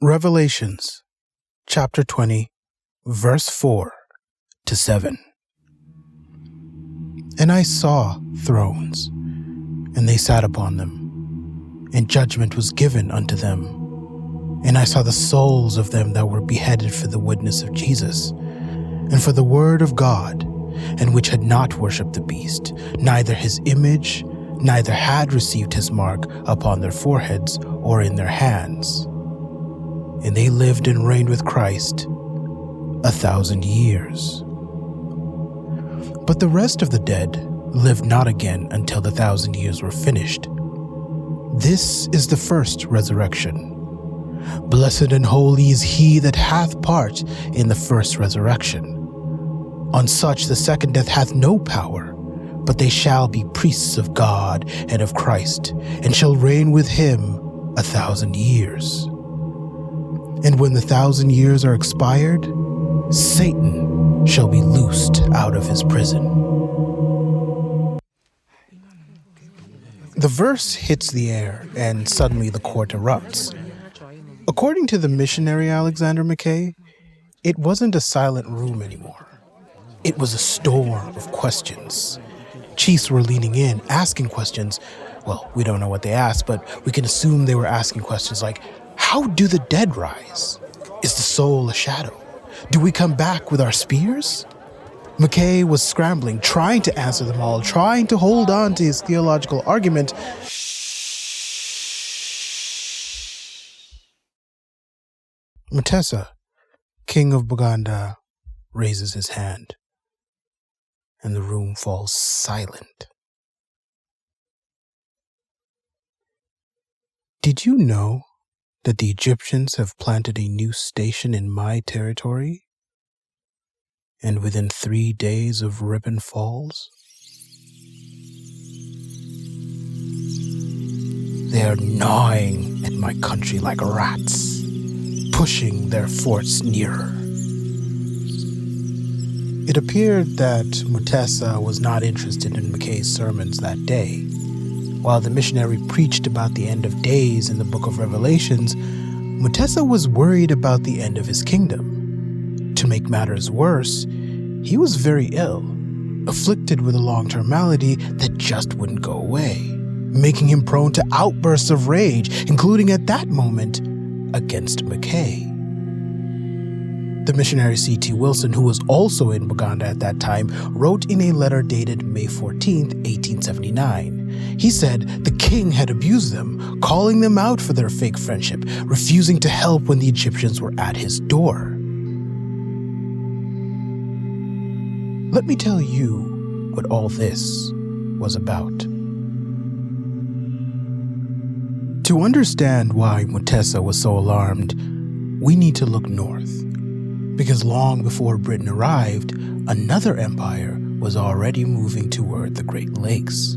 Revelations, chapter 20, verse 4 to 7. And I saw thrones, and they sat upon them, and judgment was given unto them. And I saw the souls of them that were beheaded for the witness of Jesus, and for the word of God, and which had not worshipped the beast, neither his image, neither had received his mark upon their foreheads or in their hands. And they lived and reigned with Christ 1,000 years. But the rest of the dead lived not again until the 1,000 years were finished. This is the first resurrection. Blessed and holy is he that hath part in the first resurrection. On such the second death hath no power, but they shall be priests of God and of Christ, and shall reign with him 1,000 years. And when the 1,000 years are expired, Satan shall be loosed out of his prison. The verse hits the air, and suddenly the court erupts. According to the missionary Alexander Mackay, it wasn't a silent room anymore. It was a storm of questions. Chiefs were leaning in, asking questions. Well, we don't know what they asked, but we can assume they were asking questions like, how do the dead rise? Is the soul a shadow? Do we come back with our spears? Mackay was scrambling, trying to answer them all, trying to hold on to his theological argument. Muteesa, king of Buganda, raises his hand, and the room falls silent. Did you know that the Egyptians have planted a new station in my territory? And within 3 days of Ripon Falls, they are gnawing at my country like rats, pushing their forts nearer. It appeared that Muteesa was not interested in Mackay's sermons that day. While the missionary preached about the end of days in the book of Revelations, Muteesa was worried about the end of his kingdom. To make matters worse, he was very ill, afflicted with a long-term malady that just wouldn't go away, making him prone to outbursts of rage, including at that moment against Mackay. The missionary C.T. Wilson, who was also in Buganda at that time, wrote in a letter dated May 14, 1879. He said the king had abused them, calling them out for their fake friendship, refusing to help when the Egyptians were at his door. Let me tell you what all this was about. To understand why Muteesa was so alarmed, we need to look north. Because long before Britain arrived, another empire was already moving toward the Great Lakes.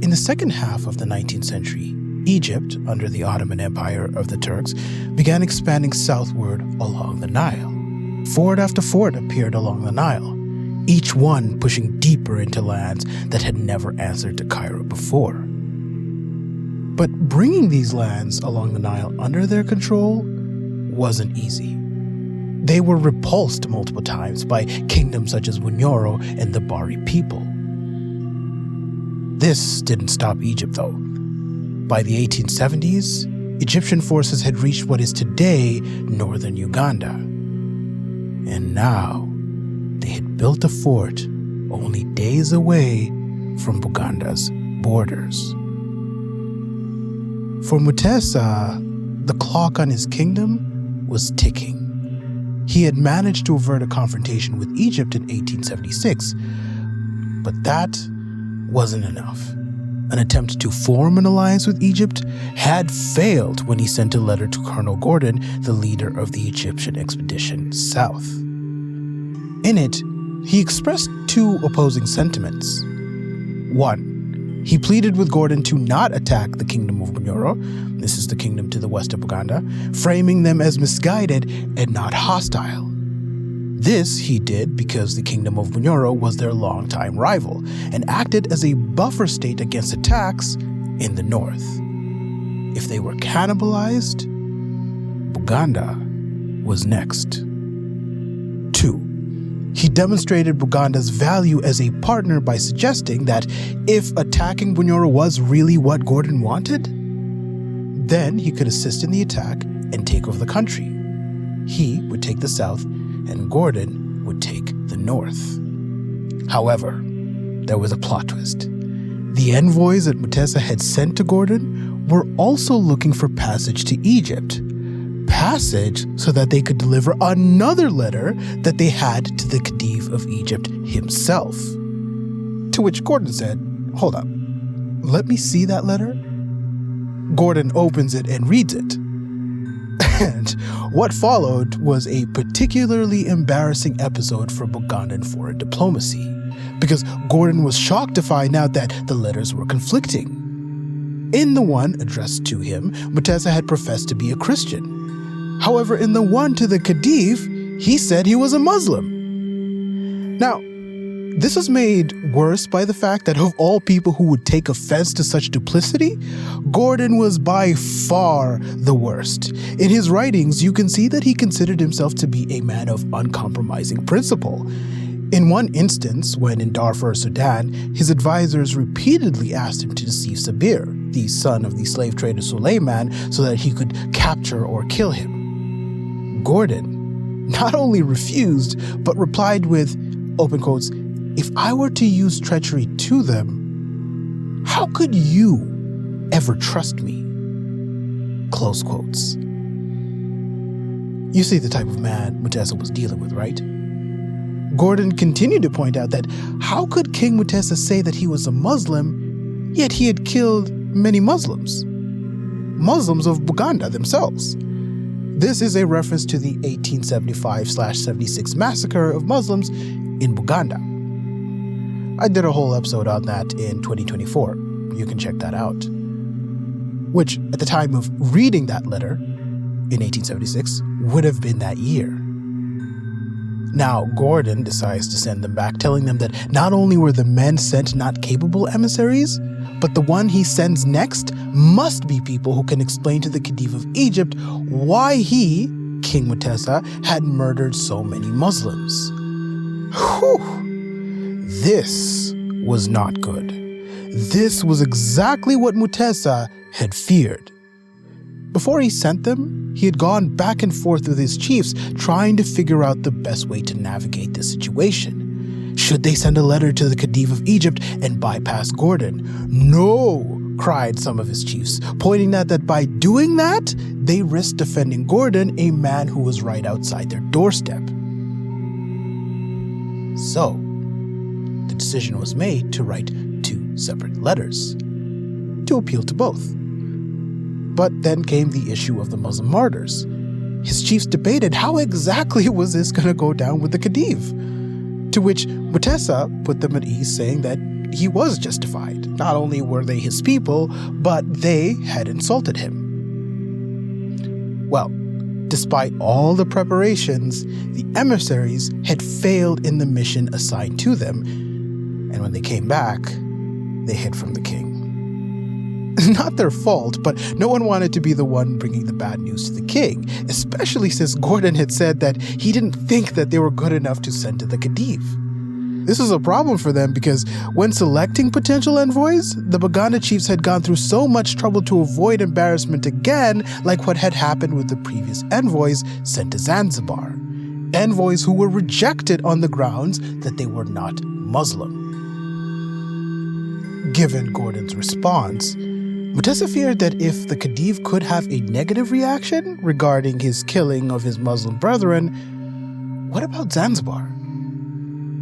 In the second half of the 19th century, Egypt, under the Ottoman Empire of the Turks, began expanding southward along the Nile. Fort after fort appeared along the Nile, each one pushing deeper into lands that had never answered to Cairo before. But bringing these lands along the Nile under their control wasn't easy. They were repulsed multiple times by kingdoms such as Bunyoro and the Bari people. This didn't stop Egypt, though. By the 1870s, Egyptian forces had reached what is today northern Uganda. And now, they had built a fort only days away from Buganda's borders. For Muteesa, the clock on his kingdom was ticking. He had managed to avert a confrontation with Egypt in 1876, but that wasn't enough. An attempt to form an alliance with Egypt had failed when he sent a letter to Colonel Gordon, the leader of the Egyptian expedition south. In it, he expressed two opposing sentiments. One, he pleaded with Gordon to not attack the kingdom of Bunyoro, this is the kingdom to the west of Buganda, framing them as misguided and not hostile. This he did because the kingdom of Bunyoro was their longtime rival and acted as a buffer state against attacks in the north. If they were cannibalized, Buganda was next. 2. He demonstrated Buganda's value as a partner by suggesting that if attacking Bunyoro was really what Gordon wanted, then he could assist in the attack and take over the country. He would take the south, and Gordon would take the north. However, there was a plot twist. The envoys that Muteesa had sent to Gordon were also looking for passage to Egypt. Passage so that they could deliver another letter that they had to the Khedive of Egypt himself. To which Gordon said, "Hold up, let me see that letter." Gordon opens it and reads it. And what followed was a particularly embarrassing episode for Bugandan foreign diplomacy, because Gordon was shocked to find out that the letters were conflicting. In the one addressed to him, Muteesa had professed to be a Christian. However, in the one to the Khedive, he said he was a Muslim. Now, this was made worse by the fact that of all people who would take offense to such duplicity, Gordon was by far the worst. In his writings, you can see that he considered himself to be a man of uncompromising principle. In one instance, when in Darfur, Sudan, his advisors repeatedly asked him to deceive Sabir, the son of the slave trader Suleiman, so that he could capture or kill him. Gordon not only refused, but replied with, open quotes, "If I were to use treachery to them, how could you ever trust me?" Close quotes. You see the type of man Muteesa was dealing with, right? Gordon continued to point out that how could King Muteesa say that he was a Muslim, yet he had killed many Muslims of Buganda themselves. This is a reference to the 1875/76 massacre of Muslims in Buganda. I did a whole episode on that in 2024. You can check that out. Which, at the time of reading that letter, in 1876, would have been that year. Now, Gordon decides to send them back, telling them that not only were the men sent not capable emissaries, but the one he sends next must be people who can explain to the Khedive of Egypt why he, King Muteesa, had murdered so many Muslims. Whew! This was not good. This was exactly what Muteesa had feared. Before he sent them, he had gone back and forth with his chiefs, trying to figure out the best way to navigate the situation. Should they send a letter to the Khedive of Egypt and bypass Gordon? No, cried some of his chiefs, pointing out that by doing that, they risked defending Gordon, a man who was right outside their doorstep. So, the decision was made to write 2 separate letters to appeal to both. But then came the issue of the Muslim martyrs. His chiefs debated how exactly was this going to go down with the Khedive, to which Muteesa put them at ease, saying that he was justified. Not only were they his people, but they had insulted him. Well, despite all the preparations, the emissaries had failed in the mission assigned to them, and when they came back, they hid from the king. Not their fault, but no one wanted to be the one bringing the bad news to the king, especially since Gordon had said that he didn't think that they were good enough to send to the Khedive. This was a problem for them because when selecting potential envoys, the Buganda chiefs had gone through so much trouble to avoid embarrassment again, like what had happened with the previous envoys sent to Zanzibar. Envoys who were rejected on the grounds that they were not Muslim. Given Gordon's response, Muteesa feared that if the Khedive could have a negative reaction regarding his killing of his Muslim brethren, what about Zanzibar?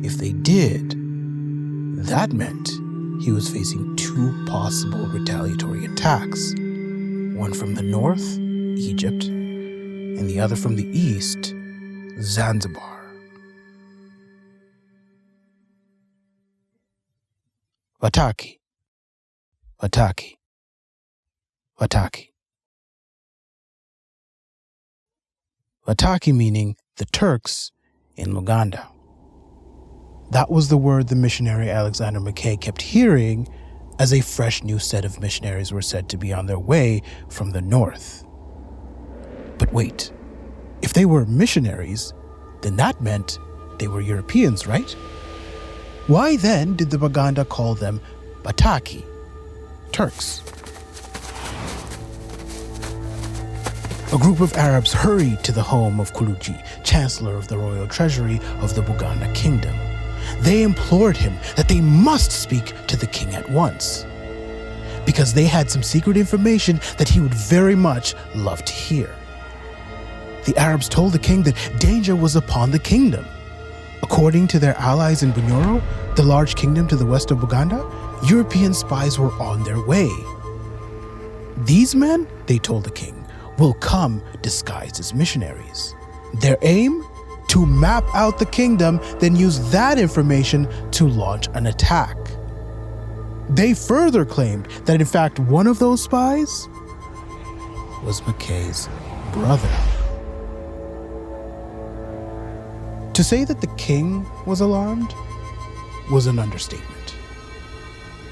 If they did, that meant he was facing 2 possible retaliatory attacks, one from the north, Egypt, and the other from the east, Zanzibar. Wataki. Wataki. Wataki. Wataki meaning the Turks in Luganda. That was the word the missionary Alexander Mackay kept hearing as a fresh new set of missionaries were said to be on their way from the north. But wait, If they were missionaries, then that meant they were Europeans, right? Why then did the Buganda call them Bataki, Turks? A group of Arabs hurried to the home of Kuluji, Chancellor of the Royal Treasury of the Buganda Kingdom. They implored him that they must speak to the king at once, because they had some secret information that he would very much love to hear. The Arabs told the king that danger was upon the kingdom. According to their allies in Bunyoro, the large kingdom to the west of Buganda, European spies were on their way. These men, they told the king, will come disguised as missionaries. Their aim? To map out the kingdom, then use that information to launch an attack. They further claimed that in fact one of those spies was Mackay's brother. To say that the king was alarmed was an understatement.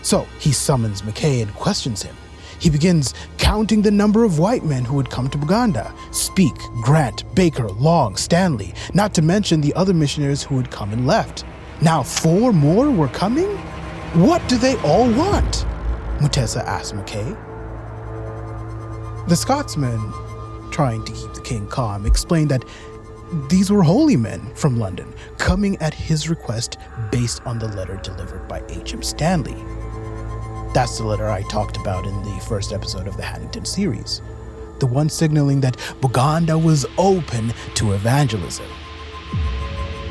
So he summons Mackay and questions him. He begins counting the number of white men who would come to Buganda: Speak, Grant, Baker, Long, Stanley, not to mention the other missionaries who had come and left. Now 4 more were coming? What do they all want? Muteesa asked Mackay. The Scotsman, trying to keep the king calm, explained that these were holy men from London, coming at his request based on the letter delivered by H.M. Stanley. That's the letter I talked about in the first episode of the Haddington series, the one signaling that Buganda was open to evangelism.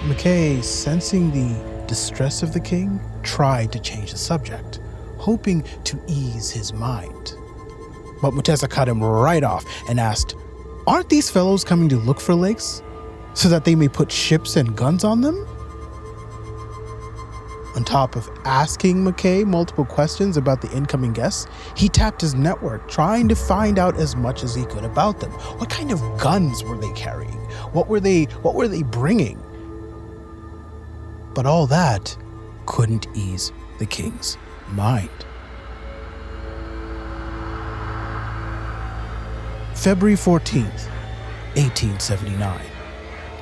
Mackay, sensing the distress of the king, tried to change the subject, hoping to ease his mind. But Muteesa cut him right off and asked, "Aren't these fellows coming to look for lakes so that they may put ships and guns on them?" On top of asking Mackay multiple questions about the incoming guests, he tapped his network, trying to find out as much as he could about them. What kind of guns were they carrying? What were they bringing? But all that couldn't ease the king's mind. February 14th, 1879.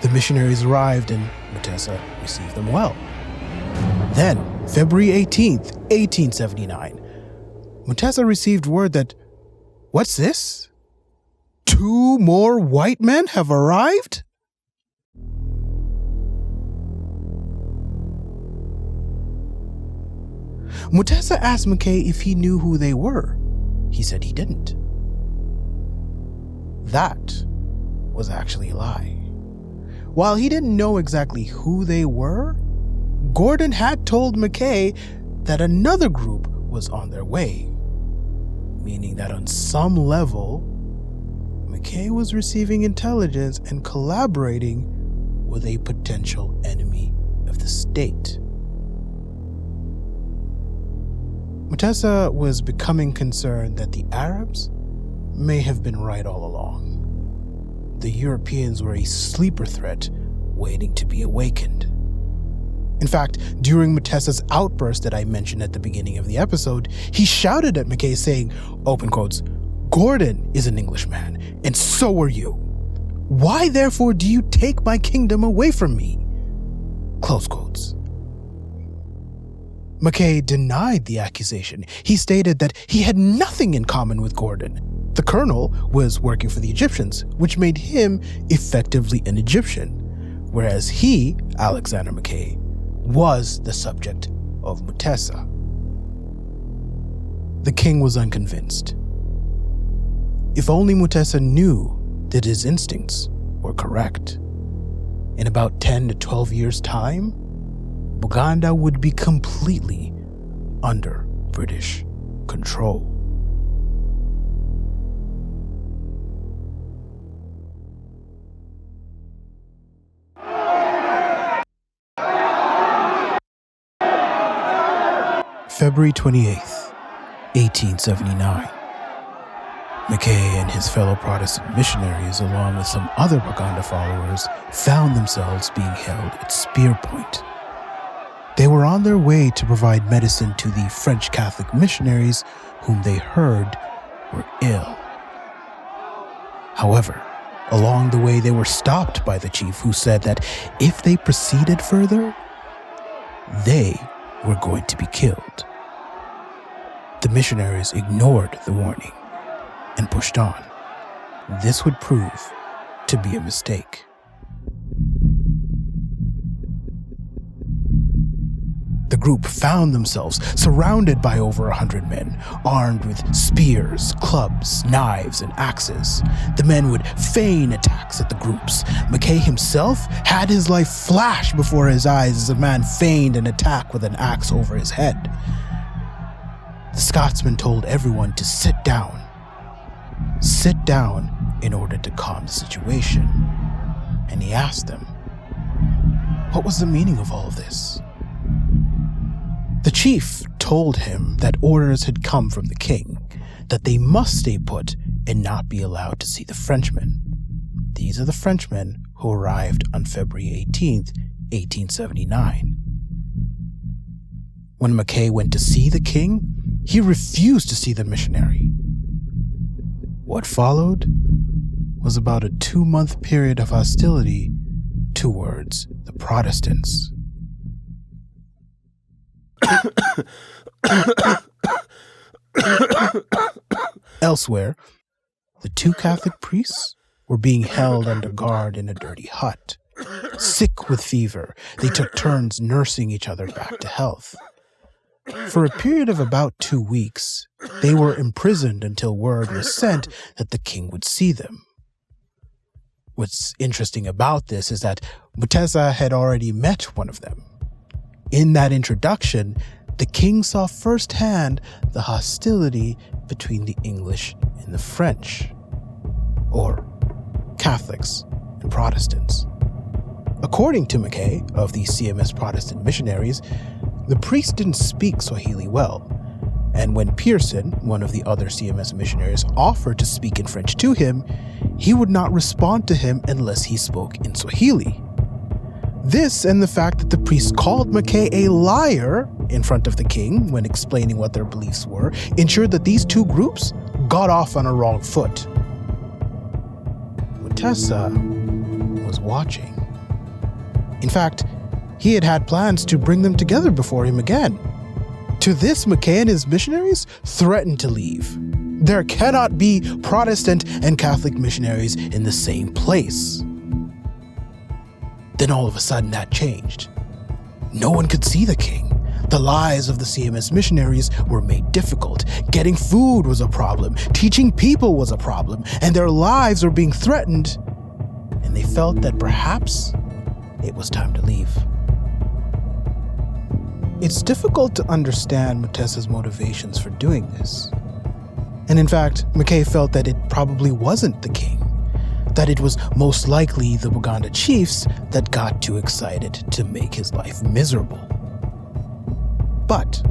The missionaries arrived and Muteesa received them well. Then, February 18th, 1879, Muteesa received word that, what's this? 2 more white men have arrived? Muteesa asked Mackay if he knew who they were. He said he didn't. That was actually a lie. While he didn't know exactly who they were, Gordon had told Mackay that another group was on their way, meaning that on some level, Mackay was receiving intelligence and collaborating with a potential enemy of the state. Muteesa was becoming concerned that the Arabs may have been right all along. The Europeans were a sleeper threat waiting to be awakened. In fact, during Muteesa's outburst that I mentioned at the beginning of the episode, he shouted at Mackay saying, open quotes, "Gordon is an Englishman, and so are you. Why therefore do you take my kingdom away from me?" Close quotes. Mackay denied the accusation. He stated that he had nothing in common with Gordon. The colonel was working for the Egyptians, which made him effectively an Egyptian, whereas he, Alexander Mackay, was the subject of Muteesa. The king was unconvinced. If only Muteesa knew that his instincts were correct. In about 10 to 12 years' time, Buganda would be completely under British control. February 28th, 1879. Mackay and his fellow Protestant missionaries, along with some other Buganda followers, found themselves being held at spear point. They were on their way to provide medicine to the French Catholic missionaries whom they heard were ill. However, Along the way, they were stopped by the chief, who said that if they proceeded further, they were going to be killed. The missionaries ignored the warning and pushed on. This would prove to be a mistake. The group found themselves surrounded by over 100 men, armed with spears, clubs, knives, and axes. The men would feign attacks at the groups. Mackay himself had his life flash before his eyes as a man feigned an attack with an axe over his head. The Scotsman told everyone to sit down. Sit down in order to calm the situation. And he asked them, what was the meaning of all of this? The chief told him that orders had come from the king, that they must stay put and not be allowed to see the Frenchmen. These are the Frenchmen who arrived on February 18th, 1879. When Mackay went to see the king, he refused to see the missionary. What followed was about a 2-month period of hostility towards the Protestants. Elsewhere, the 2 Catholic priests were being held under guard in a dirty hut. Sick with fever, they took turns nursing each other back to health. For a period of about 2 weeks, they were imprisoned until word was sent that the king would see them. What's interesting about this is that Muteesa had already met one of them. In that introduction, the king saw firsthand the hostility between the English and the French, or Catholics and Protestants. According to Mackay of the CMS Protestant missionaries, the priest didn't speak Swahili well, and when Pearson, one of the other CMS missionaries, offered to speak in French to him, he would not respond to him unless he spoke in Swahili. This and the fact that the priest called Mackay a liar in front of the king when explaining what their beliefs were ensured that these 2 groups got off on a wrong foot. Muteesa was watching. In fact, he had plans to bring them together before him again. To this, Mackay and his missionaries threatened to leave. There cannot be Protestant and Catholic missionaries in the same place. Then all of a sudden that changed. No one could see the king. The lives of the CMS missionaries were made difficult. Getting food was a problem. Teaching people was a problem. And their lives were being threatened. And they felt that perhaps it was time to leave. It's difficult to understand Muteesa's motivations for doing this. And in fact, Mackay felt that it probably wasn't the king, that it was most likely the Buganda chiefs that got too excited to make his life miserable. But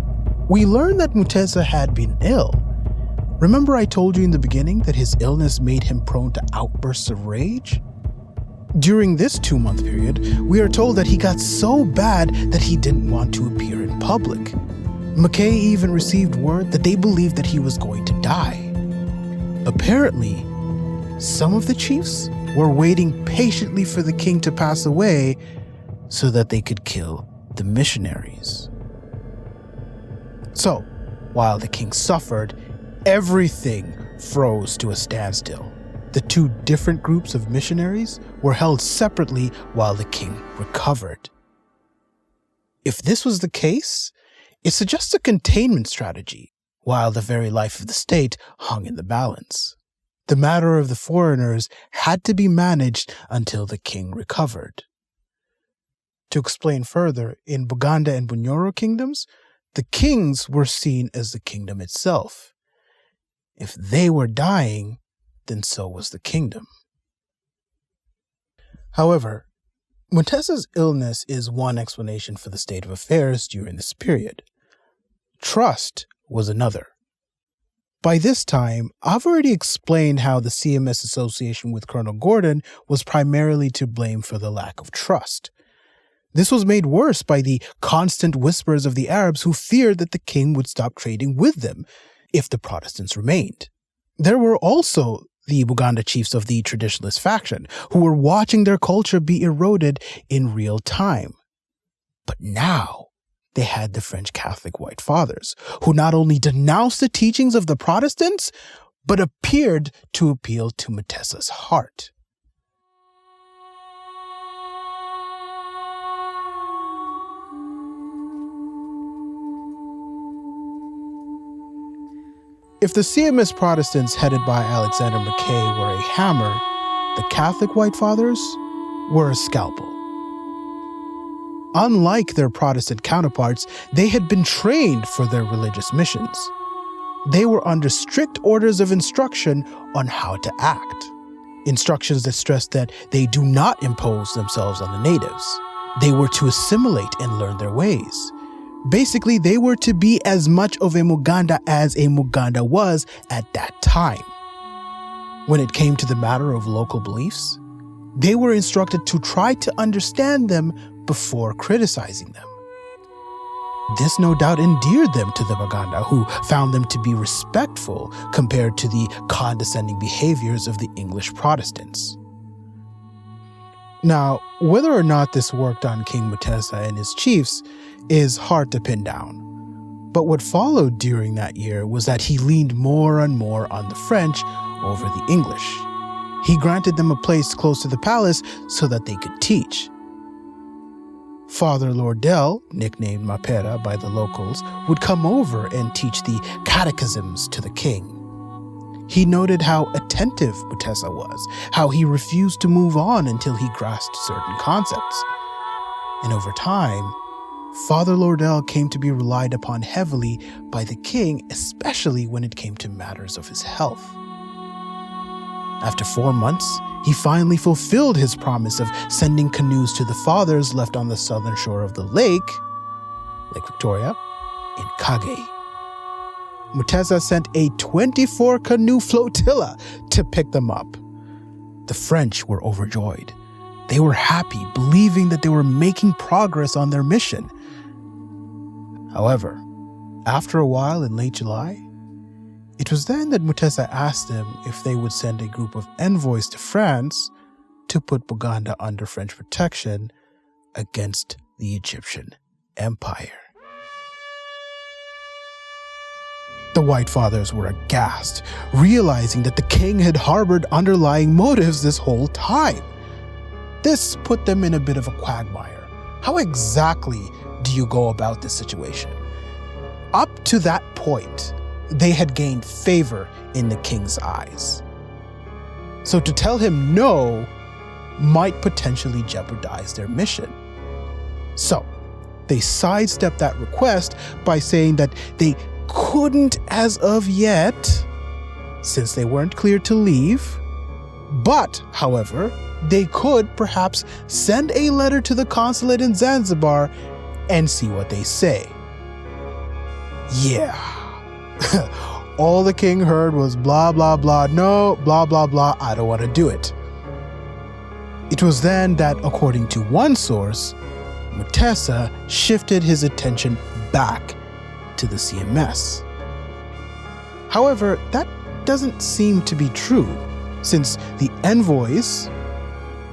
we learned that Muteesa had been ill. Remember I told you in the beginning that his illness made him prone to outbursts of rage? During this 2-month period, we are told that he got so bad that he didn't want to appear in public. Mackay even received word that they believed that he was going to die. Apparently, some of the chiefs were waiting patiently for the king to pass away so that they could kill the missionaries. So, while the king suffered, everything froze to a standstill. The 2 different groups of missionaries were held separately while the king recovered. If this was the case, it suggests a containment strategy, while the very life of the state hung in the balance. The matter of the foreigners had to be managed until the king recovered. To explain further, in Buganda and Bunyoro kingdoms, the kings were seen as the kingdom itself. If they were dying, then so was the kingdom. However, Muteesa's illness is one explanation for the state of affairs during this period. Trust was another. By this time, I've already explained how the CMS association with Colonel Gordon was primarily to blame for the lack of trust. This was made worse by the constant whispers of the Arabs who feared that the king would stop trading with them if the Protestants remained. There were also the Buganda chiefs of the traditionalist faction, who were watching their culture be eroded in real time. But now they had the French Catholic White Fathers, who not only denounced the teachings of the Protestants, but appeared to appeal to Muteesa's heart. If the CMS Protestants headed by Alexander Mackay were a hammer, the Catholic White Fathers were a scalpel. Unlike their Protestant counterparts, they had been trained for their religious missions. They were under strict orders of instruction on how to act. Instructions that stressed that they do not impose themselves on the natives. They were to assimilate and learn their ways. Basically, they were to be as much of a Muganda as a Muganda was at that time. When it came to the matter of local beliefs, they were instructed to try to understand them before criticizing them. This no doubt endeared them to the Baganda, who found them to be respectful compared to the condescending behaviors of the English Protestants. Now, whether or not this worked on King Muteesa and his chiefs is hard to pin down. But what followed during that year was that he leaned more and more on the French over the English. He granted them a place close to the palace so that they could teach. Father Lordell, nicknamed Mapera by the locals, would come over and teach the catechisms to the king. He noted how attentive Muteesa was, how he refused to move on until he grasped certain concepts. And over time, Father Lordell came to be relied upon heavily by the king, especially when it came to matters of his health. After 4 months, he finally fulfilled his promise of sending canoes to the fathers left on the southern shore of the Lake Victoria, in Kage. Muteesa sent a 24-canoe flotilla to pick them up. The French were overjoyed. They were happy, believing that they were making progress on their mission. However, after a while in late July, it was then that Muteesa asked them if they would send a group of envoys to France to put Buganda under French protection against the Egyptian Empire. The White Fathers were aghast, realizing that the king had harbored underlying motives this whole time. This put them in a bit of a quagmire. How exactly do you go about this situation? Up to that point, they had gained favor in the king's eyes. So to tell him no might potentially jeopardize their mission. So they sidestepped that request by saying that they couldn't as of yet, since they weren't cleared to leave. But, however, they could perhaps send a letter to the consulate in Zanzibar and see what they say. Yeah. All the king heard was blah, blah, blah, no, blah, blah, blah, I don't want to do it. It was then that, according to one source, Muteesa shifted his attention back to the CMS. However, that doesn't seem to be true, since the envoys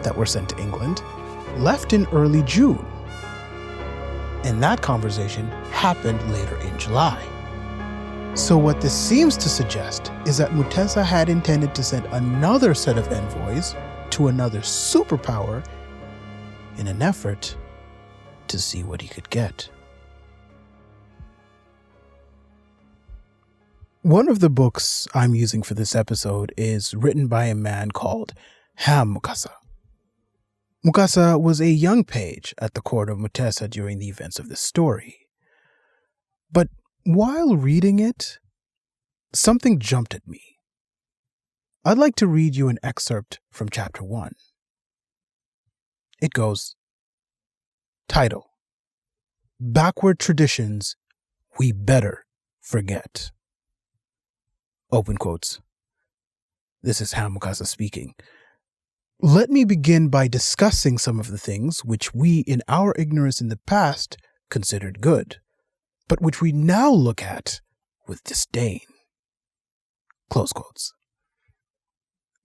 that were sent to England left in early June. And that conversation happened later in July. So what this seems to suggest is that Muteesa had intended to send another set of envoys to another superpower in an effort to see what he could get. One of the books I'm using for this episode is written by a man called Muteesa. Muteesa was a young page at the court of Muteesa during the events of this story. But while reading it, something jumped at me. I'd like to read you an excerpt from chapter 1. It goes, title, Backward Traditions We Better Forget. Open quotes. This is Muteesa speaking. Let me begin by discussing some of the things which we in our ignorance in the past considered good, but which we now look at with disdain. Close quotes.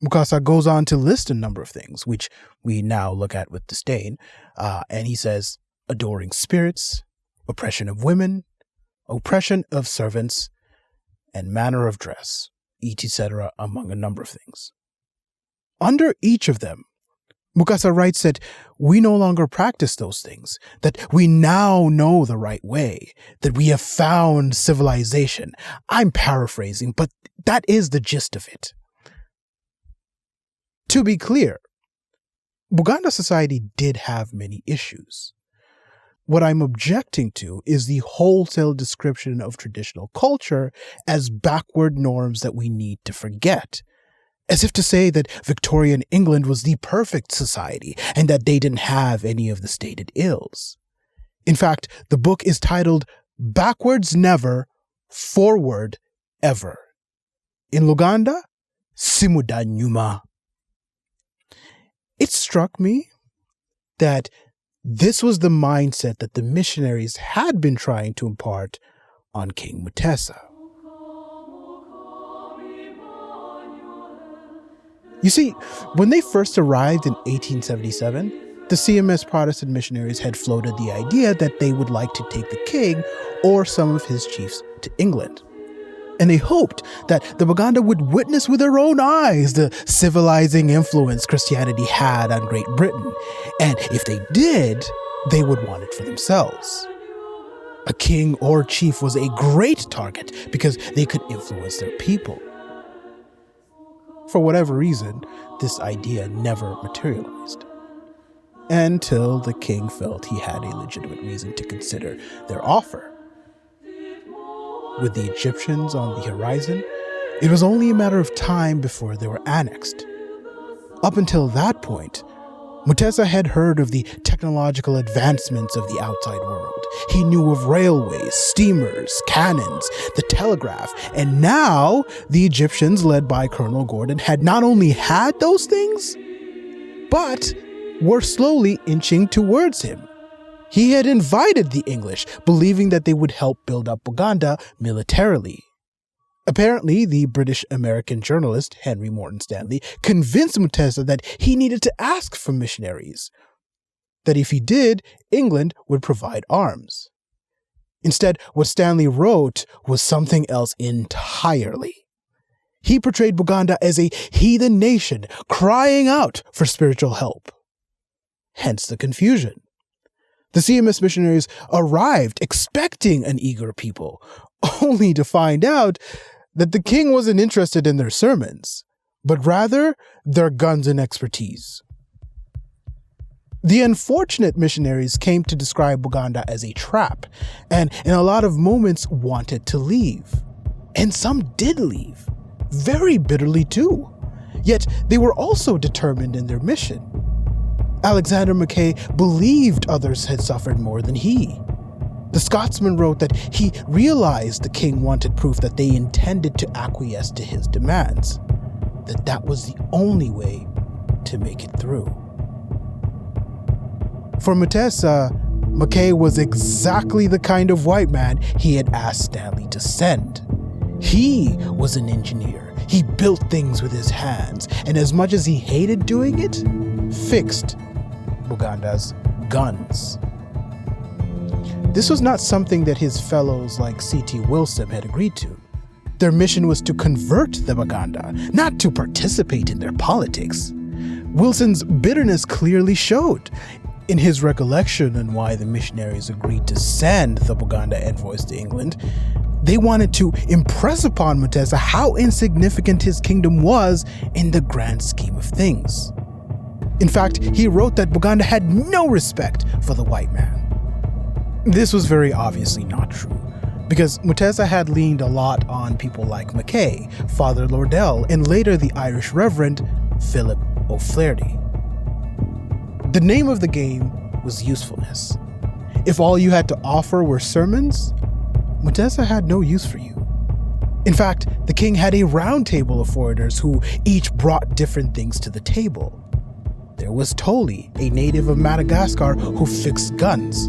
Mukasa goes on to list a number of things, which we now look at with disdain. And he says, adoring spirits, oppression of women, oppression of servants, and manner of dress, etc., among a number of things. Under each of them, Mukasa writes that we no longer practice those things, that we now know the right way, that we have found civilization. I'm paraphrasing, but that is the gist of it. To be clear, Buganda society did have many issues. What I'm objecting to is the wholesale description of traditional culture as backward norms that we need to forget. As if to say that Victorian England was the perfect society and that they didn't have any of the stated ills. In fact, the book is titled Backwards Never, Forward Ever. In Luganda, Simuda Nyuma. It struck me that this was the mindset that the missionaries had been trying to impart on King Muteesa. You see, when they first arrived in 1877, the CMS Protestant missionaries had floated the idea that they would like to take the king or some of his chiefs to England. And they hoped that the Buganda would witness with their own eyes the civilizing influence Christianity had on Great Britain. And if they did, they would want it for themselves. A king or chief was a great target because they could influence their people. For whatever reason, this idea never materialized. Until the king felt he had a legitimate reason to consider their offer. With the Egyptians on the horizon, it was only a matter of time before they were annexed. Up until that point, Muteesa had heard of the technological advancements of the outside world. He knew of railways, steamers, cannons, the telegraph, and now the Egyptians, led by Colonel Gordon, had not only had those things, but were slowly inching towards him. He had invited the English, believing that they would help build up Buganda militarily. Apparently, the British-American journalist Henry Morton Stanley convinced Muteesa that he needed to ask for missionaries, that if he did, England would provide arms. Instead, what Stanley wrote was something else entirely. He portrayed Buganda as a heathen nation crying out for spiritual help. Hence the confusion. The CMS missionaries arrived expecting an eager people, only to find out that the king wasn't interested in their sermons, but rather their guns and expertise. The unfortunate missionaries came to describe Buganda as a trap, and in a lot of moments wanted to leave. And some did leave, very bitterly too. Yet they were also determined in their mission. Alexander Mackay believed others had suffered more than he. The Scotsman wrote that he realized the king wanted proof that they intended to acquiesce to his demands, that was the only way to make it through. For Muteesa, Mackay was exactly the kind of white man he had asked Stanley to send. He was an engineer. He built things with his hands, and as much as he hated doing it, fixed Buganda's guns. This was not something that his fellows like C.T. Wilson had agreed to. Their mission was to convert the Buganda, not to participate in their politics. Wilson's bitterness clearly showed. In his recollection on why the missionaries agreed to send the Buganda envoys to England, they wanted to impress upon Muteesa how insignificant his kingdom was in the grand scheme of things. In fact, he wrote that Buganda had no respect for the white man. This was very obviously not true, because Muteesa had leaned a lot on people like Mackay, Father Lordell, and later the Irish Reverend Philip O'Flaherty. The name of the game was usefulness. If all you had to offer were sermons, Muteesa had no use for you. In fact, the king had a round table of orators who each brought different things to the table. There was Toli, a native of Madagascar who fixed guns.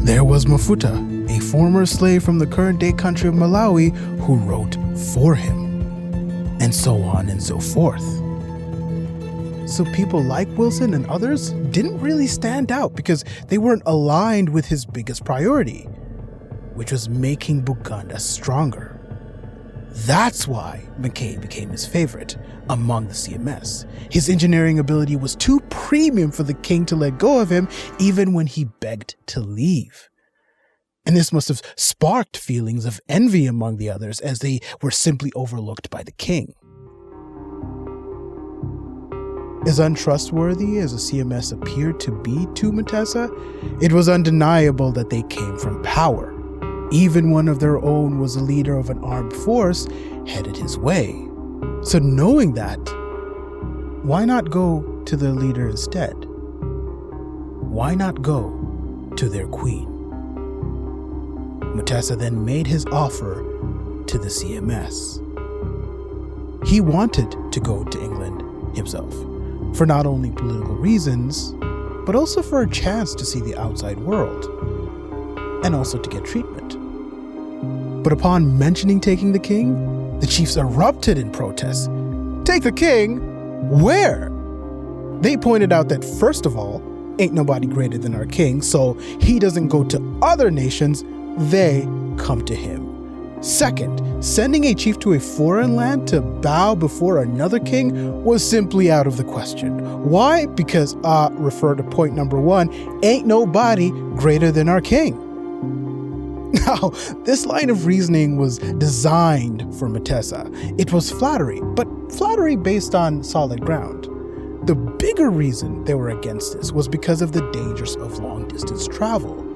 There was Mafuta, a former slave from the current-day country of Malawi who wrote for him. And so on and so forth. So people like Wilson and others didn't really stand out because they weren't aligned with his biggest priority, which was making Buganda stronger. That's why Mackay became his favorite among the CMS. His engineering ability was too premium for the king to let go of him even when he begged to leave. And this must have sparked feelings of envy among the others as they were simply overlooked by the king. As untrustworthy as the CMS appeared to be to Muteesa, it was undeniable that they came from power. Even one of their own was a leader of an armed force headed his way. So knowing that, why not go to their leader instead? Why not go to their queen? Muteesa then made his offer to the CMS. He wanted to go to England himself, for not only political reasons, but also for a chance to see the outside world, and also to get treatment. But upon mentioning taking the king, the chiefs erupted in protest. Take the king? Where? They pointed out that first of all, ain't nobody greater than our king, so he doesn't go to other nations, they come to him. Second, sending a chief to a foreign land to bow before another king was simply out of the question. Why? Because, refer to point number 1, ain't nobody greater than our king. Now, this line of reasoning was designed for Muteesa. It was flattery, but flattery based on solid ground. The bigger reason they were against this was because of the dangers of long-distance travel.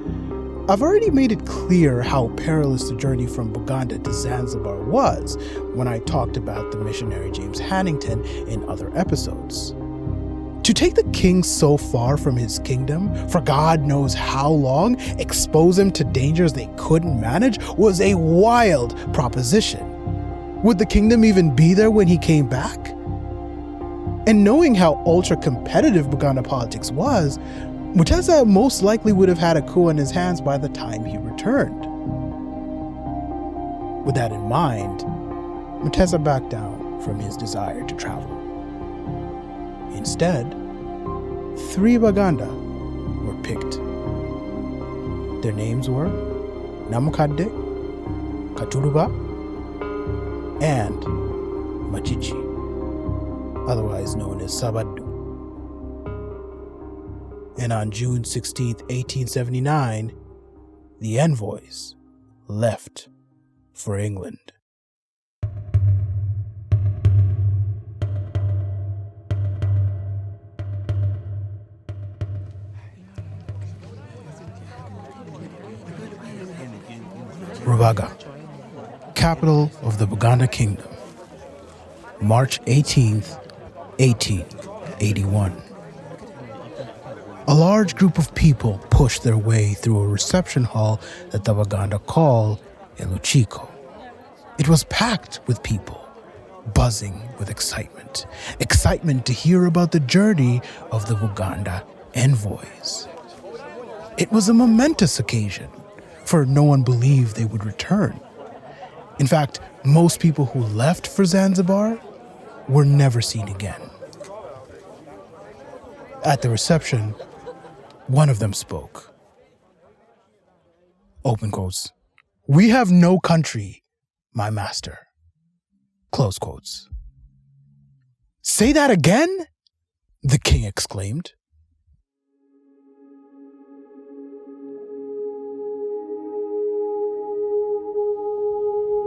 I've already made it clear how perilous the journey from Buganda to Zanzibar was when I talked about the missionary James Hannington in other episodes. To take the king so far from his kingdom, for God knows how long, expose him to dangers they couldn't manage, was a wild proposition. Would the kingdom even be there when he came back? And knowing how ultra-competitive Buganda politics was, Muteesa most likely would have had a coup on his hands by the time he returned. With that in mind, Muteesa backed down from his desire to travel. Instead, 3 Baganda were picked. Their names were Namukadde, Katuluba, and Machichi, otherwise known as Sabadu. And on June 16, 1879, the Envoys left for England. Rubaga, capital of the Buganda Kingdom, March 18th, 1881. A large group of people pushed their way through a reception hall that the Baganda call Eluchiko. It was packed with people, buzzing with excitement. Excitement to hear about the journey of the Buganda Envoys. It was a momentous occasion, for no one believed they would return. In fact, most people who left for Zanzibar were never seen again. At the reception, one of them spoke. Open quotes. "We have no country, my master." Close quotes. "Say that again?" the king exclaimed.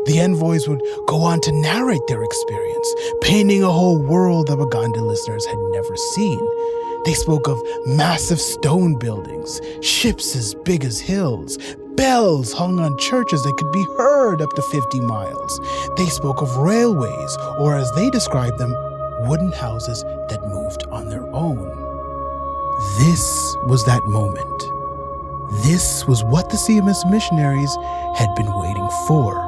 The envoys would go on to narrate their experience, painting a whole world that Baganda listeners had never seen. They spoke of massive stone buildings, ships as big as hills, bells hung on churches that could be heard up to 50 miles. They spoke of railways, or as they described them, wooden houses that moved on their own. This was that moment. This was what the CMS missionaries had been waiting for.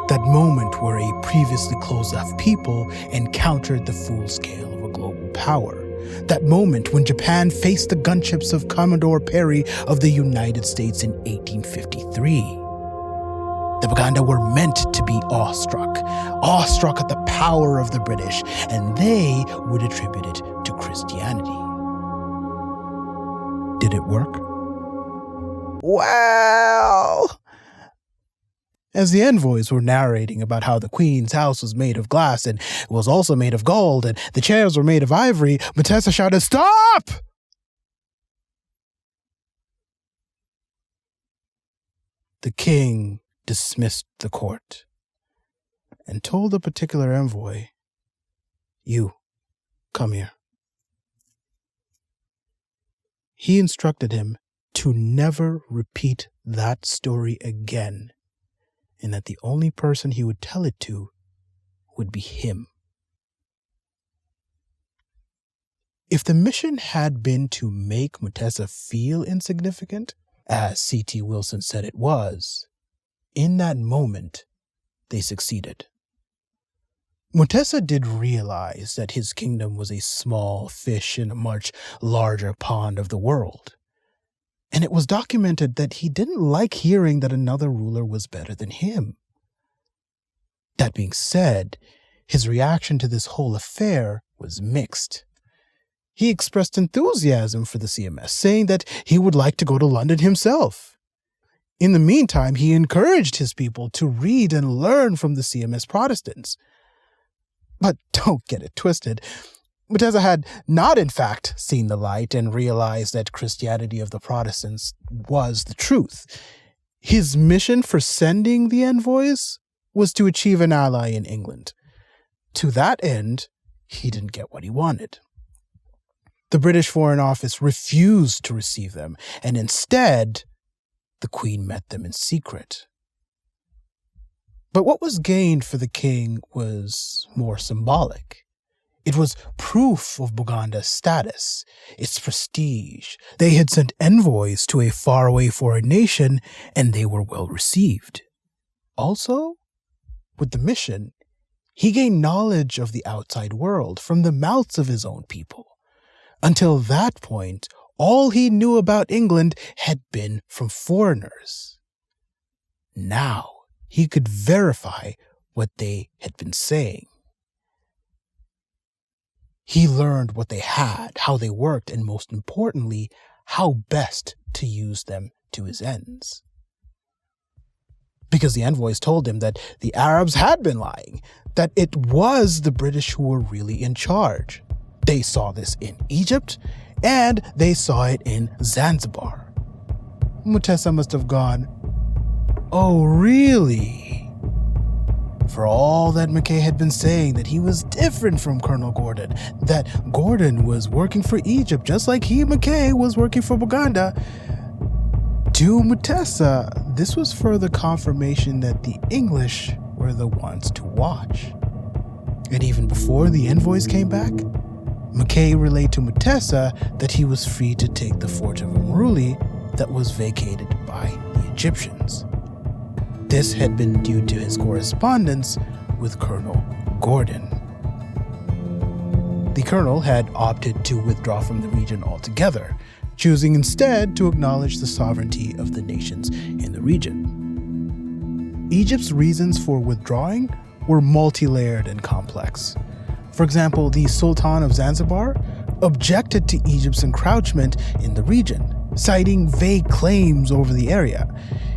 That moment where a previously closed-off people encountered the full scale of a global power. That moment when Japan faced the gunships of Commodore Perry of the United States in 1853. The Buganda were meant to be awestruck at the power of the British, and they would attribute it to Christianity. Did it work? Well, as the envoys were narrating about how the queen's house was made of glass and was also made of gold, and the chairs were made of ivory, Muteesa shouted, "Stop!" The king dismissed the court and told a particular envoy, "You, come here." He instructed him to never repeat that story again, and that the only person he would tell it to would be him. If the mission had been to make Muteesa feel insignificant, as C.T. Wilson said it was, in that moment, they succeeded. Muteesa did realize that his kingdom was a small fish in a much larger pond of the world, and it was documented that he didn't like hearing that another ruler was better than him. That being said, his reaction to this whole affair was mixed. He expressed enthusiasm for the CMS, saying that he would like to go to London himself. In the meantime, he encouraged his people to read and learn from the CMS Protestants. But don't get it twisted. Muteesa had not in fact seen the light and realized that Christianity of the Protestants was the truth. His mission for sending the envoys was to achieve an ally in England. To that end, he didn't get what he wanted. The British Foreign Office refused to receive them, and instead, the Queen met them in secret. But what was gained for the king was more symbolic. It was proof of Buganda's status, its prestige. They had sent envoys to a faraway foreign nation, and they were well received. Also, with the mission, he gained knowledge of the outside world from the mouths of his own people. Until that point, all he knew about England had been from foreigners. Now, he could verify what they had been saying. He learned what they had, how they worked, and most importantly, how best to use them to his ends. Because the envoys told him that the Arabs had been lying, that it was the British who were really in charge. They saw this in Egypt, and they saw it in Zanzibar. Muteesa must have gone, "Oh, really?" For all that Mackay had been saying that he was different from Colonel Gordon, that Gordon was working for Egypt just like Mackay was working for Buganda, to Muteesa, this was further confirmation that the English were the ones to watch. And even before the envoys came back, Mackay relayed to Muteesa that he was free to take the fort of Umruli that was vacated by the Egyptians. This had been due to his correspondence with Colonel Gordon. The colonel had opted to withdraw from the region altogether, choosing instead to acknowledge the sovereignty of the nations in the region. Egypt's reasons for withdrawing were multi-layered and complex. For example, the Sultan of Zanzibar objected to Egypt's encroachment in the region, citing vague claims over the area.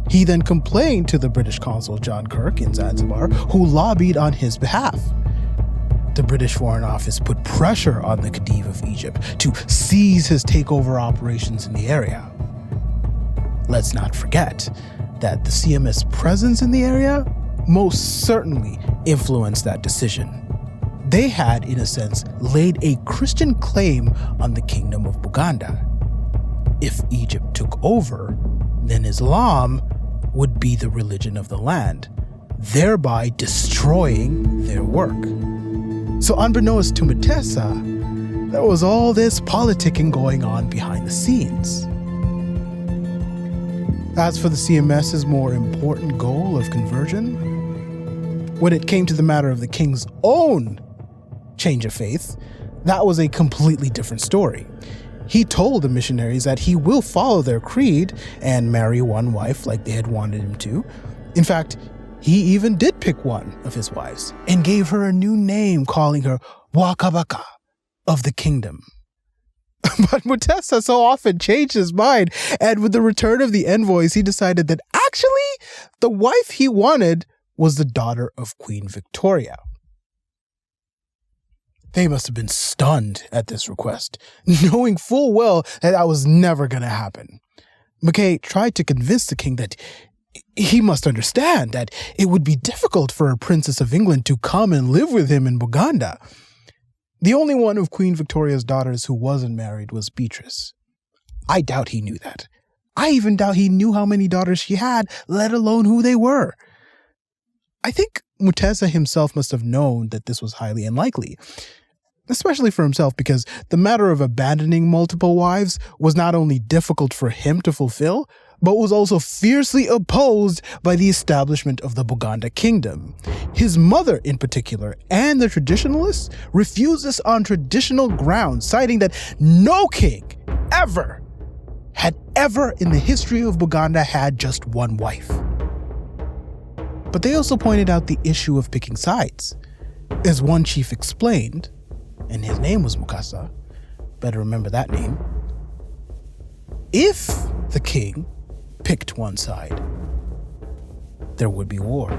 He then complained to the British consul John Kirk in Zanzibar, who lobbied on his behalf. The British Foreign Office put pressure on the Khedive of Egypt to cease his takeover operations in the area. Let's not forget that the CMS presence in the area most certainly influenced that decision. They had, in a sense, laid a Christian claim on the kingdom of Buganda. If Egypt took over, then Islam would be the religion of the land, thereby destroying their work. So unbeknownst to Muteesa, there was all this politicking going on behind the scenes. As for the CMS's more important goal of conversion, when it came to the matter of the king's own change of faith, that was a completely different story. He told the missionaries that he will follow their creed and marry one wife like they had wanted him to, In fact, he even did pick one of his wives and gave her a new name, calling her Kabaka of the kingdom. But Muteesa so often changed his mind, and with the return of the envoys, he decided that actually the wife he wanted was the daughter of Queen Victoria. They must have been stunned at this request, knowing full well that was never going to happen. Mackay tried to convince the king that he must understand that it would be difficult for a princess of England to come and live with him in Buganda. The only one of Queen Victoria's daughters who wasn't married was Beatrice. I doubt he knew that. I even doubt he knew how many daughters she had, let alone who they were. I think Muteesa himself must have known that this was highly unlikely, especially for himself, because the matter of abandoning multiple wives was not only difficult for him to fulfill, but was also fiercely opposed by the establishment of the Buganda kingdom. His mother, in particular, and the traditionalists refused this on traditional grounds, citing that no king had ever in the history of Buganda had just one wife. But they also pointed out the issue of picking sides. As one chief explained, and his name was Mukasa, better remember that name, if the king picked one side, there would be war,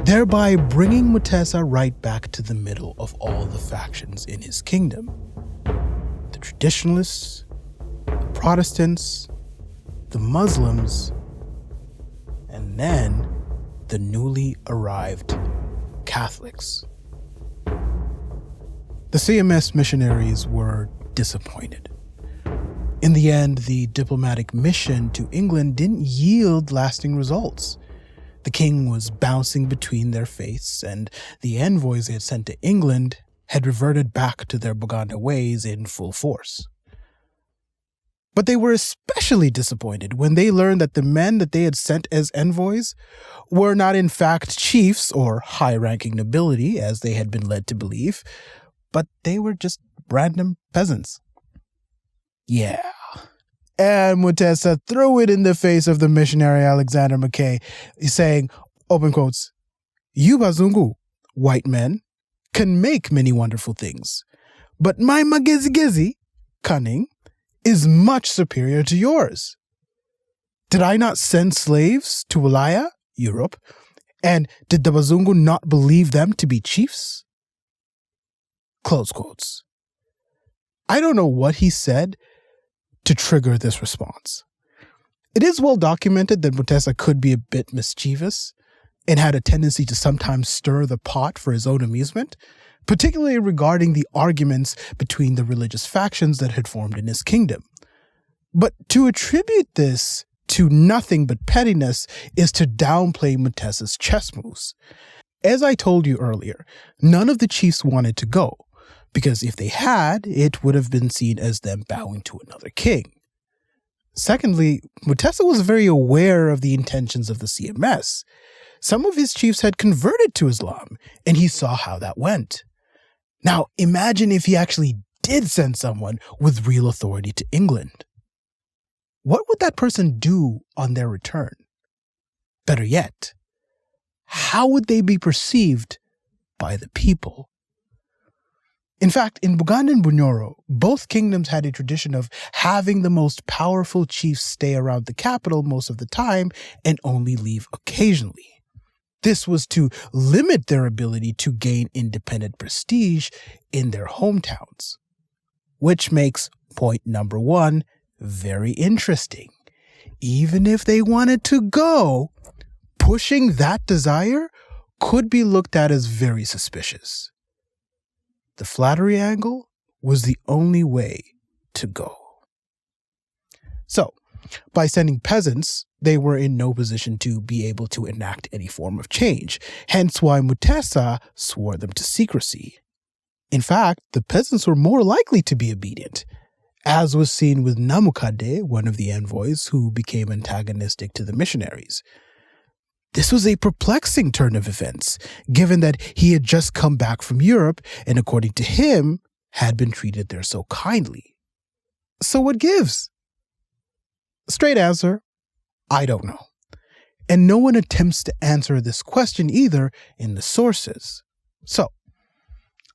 thereby bringing Muteesa right back to the middle of all the factions in his kingdom. The traditionalists, the Protestants, the Muslims, and then the newly arrived Catholics. The CMS missionaries were disappointed. In the end, the diplomatic mission to England didn't yield lasting results. The king was bouncing between their faiths, and the envoys they had sent to England had reverted back to their Buganda ways in full force. But they were especially disappointed when they learned that the men that they had sent as envoys were not in fact chiefs or high-ranking nobility, as they had been led to believe, but they were just random peasants. Yeah. And Muteesa threw it in the face of the missionary Alexander Mackay, saying, open quotes, "You Bazungu, white men, can make many wonderful things, but my magezi-gezi, cunning, is much superior to yours. Did I not send slaves to Ulaya, Europe, and did the Bazungu not believe them to be chiefs?" Close quotes. I don't know what he said to trigger this response. It is well documented that Muteesa could be a bit mischievous and had a tendency to sometimes stir the pot for his own amusement, particularly regarding the arguments between the religious factions that had formed in his kingdom. But to attribute this to nothing but pettiness is to downplay Muteesa's chess moves. As I told you earlier, none of the chiefs wanted to go, because if they had, it would have been seen as them bowing to another king. Secondly, Muteesa was very aware of the intentions of the CMS. Some of his chiefs had converted to Islam, and he saw how that went. Now, imagine if he actually did send someone with real authority to England. What would that person do on their return? Better yet, how would they be perceived by the people? In fact, in Buganda and Bunyoro, both kingdoms had a tradition of having the most powerful chiefs stay around the capital most of the time and only leave occasionally. This was to limit their ability to gain independent prestige in their hometowns. Which makes point number one very interesting. Even if they wanted to go, pushing that desire could be looked at as very suspicious. The flattery angle was the only way to go. So, by sending peasants, they were in no position to be able to enact any form of change, hence why Muteesa swore them to secrecy. In fact, the peasants were more likely to be obedient, as was seen with Namukade, one of the envoys who became antagonistic to the missionaries. This was a perplexing turn of events, given that he had just come back from Europe and, according to him, had been treated there so kindly. So what gives? Straight answer, I don't know. And no one attempts to answer this question either in the sources. So,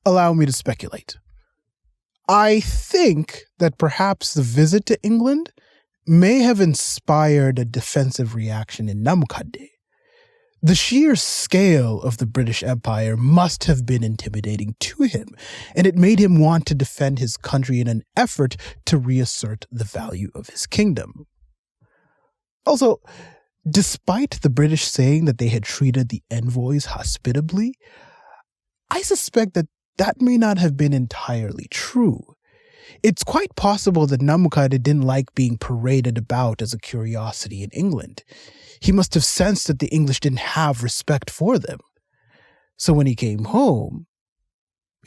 allow me to speculate. I think that perhaps the visit to England may have inspired a defensive reaction in Namukade. The sheer scale of the British Empire must have been intimidating to him, and it made him want to defend his country in an effort to reassert the value of his kingdom. Also, despite the British saying that they had treated the envoys hospitably, I suspect that that may not have been entirely true. It's quite possible that Namukade didn't like being paraded about as a curiosity in England. He must have sensed that the English didn't have respect for them. So when he came home,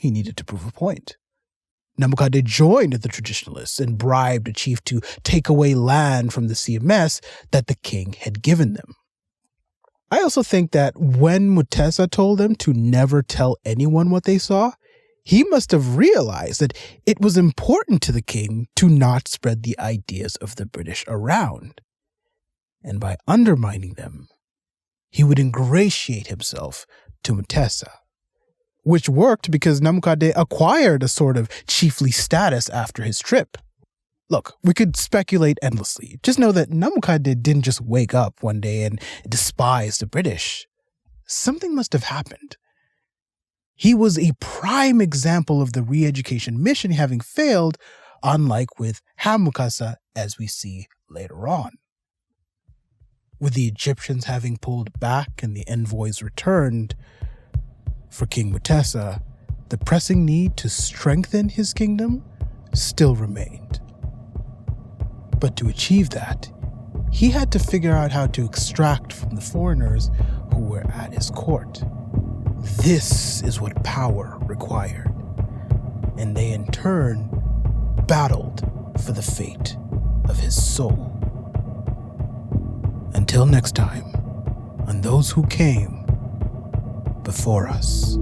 he needed to prove a point. Namukade joined the traditionalists and bribed a chief to take away land from the CMS that the king had given them. I also think that when Muteesa told them to never tell anyone what they saw, he must have realized that it was important to the king to not spread the ideas of the British around. And by undermining them, he would ingratiate himself to Muteesa, which worked because Namukade acquired a sort of chiefly status after his trip. Look, we could speculate endlessly. Just know that Namukade didn't just wake up one day and despise the British. Something must have happened. He was a prime example of the re-education mission having failed, unlike with Hamukasa, as we see later on. With the Egyptians having pulled back and the envoys returned, for King Muteesa, the pressing need to strengthen his kingdom still remained. But to achieve that, he had to figure out how to extract from the foreigners who were at his court. This is what power required, and they in turn battled for the fate of his soul. Until next time, on those who came before us.